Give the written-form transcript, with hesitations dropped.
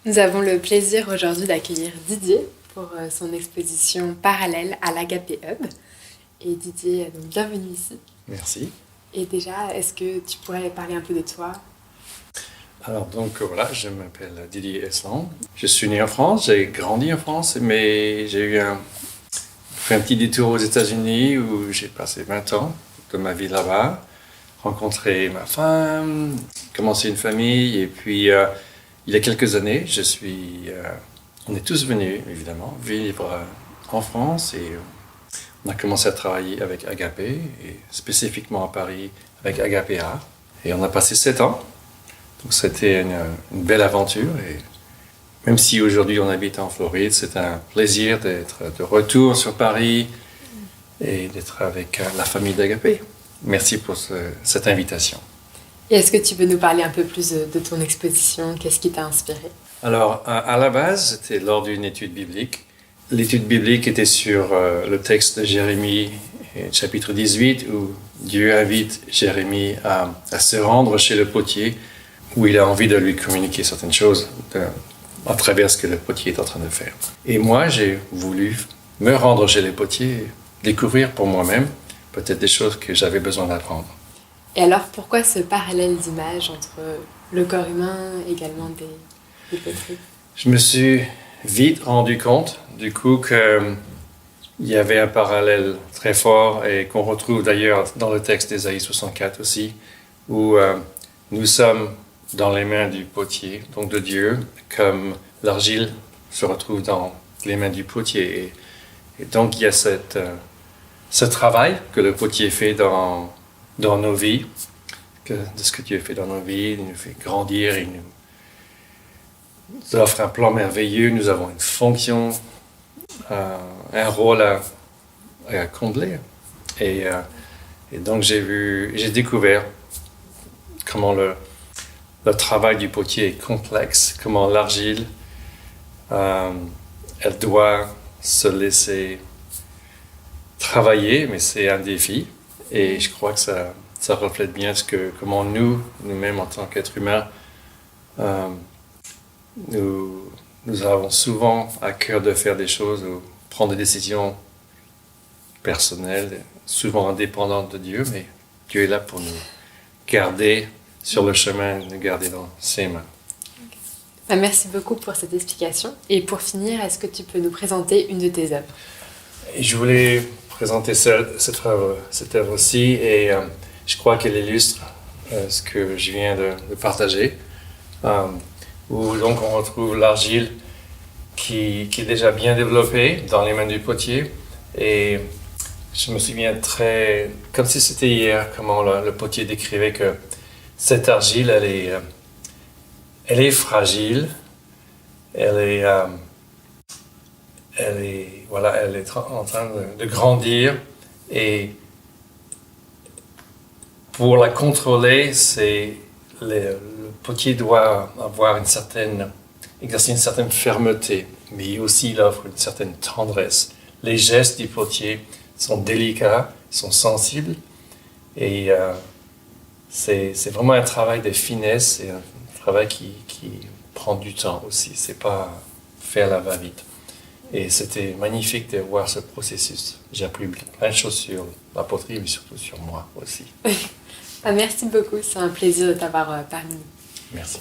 Nous avons le plaisir aujourd'hui d'accueillir Didier pour son exposition parallèle à l'Agapé Hub. Et Didier, donc bienvenue ici. Merci. Et déjà, est-ce que tu pourrais parler un peu de toi? Alors donc voilà, je m'appelle Didier Eslan. Je suis né en France, j'ai grandi en France, mais j'ai fait un petit détour aux États-Unis où j'ai passé 20 ans de ma vie là-bas, rencontré ma femme, commencé une famille, et puis il y a quelques années, on est tous venus évidemment vivre en France et on a commencé à travailler avec Agapé et spécifiquement à Paris avec Agapé Art. Et on a passé 7 ans. Donc c'était une belle aventure. Et même si aujourd'hui on habite en Floride, c'est un plaisir d'être de retour sur Paris et d'être avec la famille d'Agapé. Merci pour cette invitation. Et est-ce que tu peux nous parler un peu plus de ton exposition? Qu'est-ce qui t'a inspiré? Alors à la base, c'était lors d'une étude biblique. L'étude biblique était sur le texte de Jérémie, chapitre 18, où Dieu invite Jérémie à se rendre chez le potier, où il a envie de lui communiquer certaines choses à travers ce que le potier est en train de faire. Et moi, j'ai voulu me rendre chez le potier, découvrir pour moi-même peut-être des choses que j'avais besoin d'apprendre. Et alors, pourquoi ce parallèle d'image entre le corps humain et également des poteries? Je me suis vite rendu compte, du coup, qu'il y avait un parallèle très fort et qu'on retrouve d'ailleurs dans le texte d'Ésaïe 64 aussi, où nous sommes dans les mains du potier, donc de Dieu, comme l'argile se retrouve dans les mains du potier. Et donc il y a ce travail que le potier fait dans nos vies, de ce que Dieu fait dans nos vies, il nous fait grandir, il nous offre un plan merveilleux, nous avons une fonction, un rôle à combler. Et donc j'ai découvert comment le travail du potier est complexe, comment l'argile, elle doit se laisser travailler, mais c'est un défi. Et je crois que ça reflète bien comment nous-mêmes en tant qu'êtres humains, nous avons souvent à cœur de faire des choses ou prendre des décisions personnelles, souvent indépendantes de Dieu, mais Dieu est là pour nous garder sur le chemin, nous garder dans ses mains. Okay. Merci beaucoup pour cette explication. Et pour finir, est-ce que tu peux nous présenter une de tes œuvres? Et je voulais présenter cette œuvre aussi, et je crois qu'elle illustre ce que je viens de partager, où donc on retrouve l'argile qui est déjà bien développée dans les mains du potier. Et je me souviens comme si c'était hier, comment le potier décrivait que cette argile, elle est fragile, elle est en train de grandir, et pour la contrôler, le potier doit exercer une certaine fermeté, mais aussi il offre une certaine tendresse. Les gestes du potier sont délicats, sont sensibles, et c'est vraiment un travail de finesse, et un travail qui prend du temps aussi. C'est pas faire la va-vite. Et c'était magnifique de voir ce processus. J'ai appris plein de choses sur la poterie, mais surtout sur moi aussi. Merci beaucoup, c'est un plaisir de t'avoir parmi nous. Merci.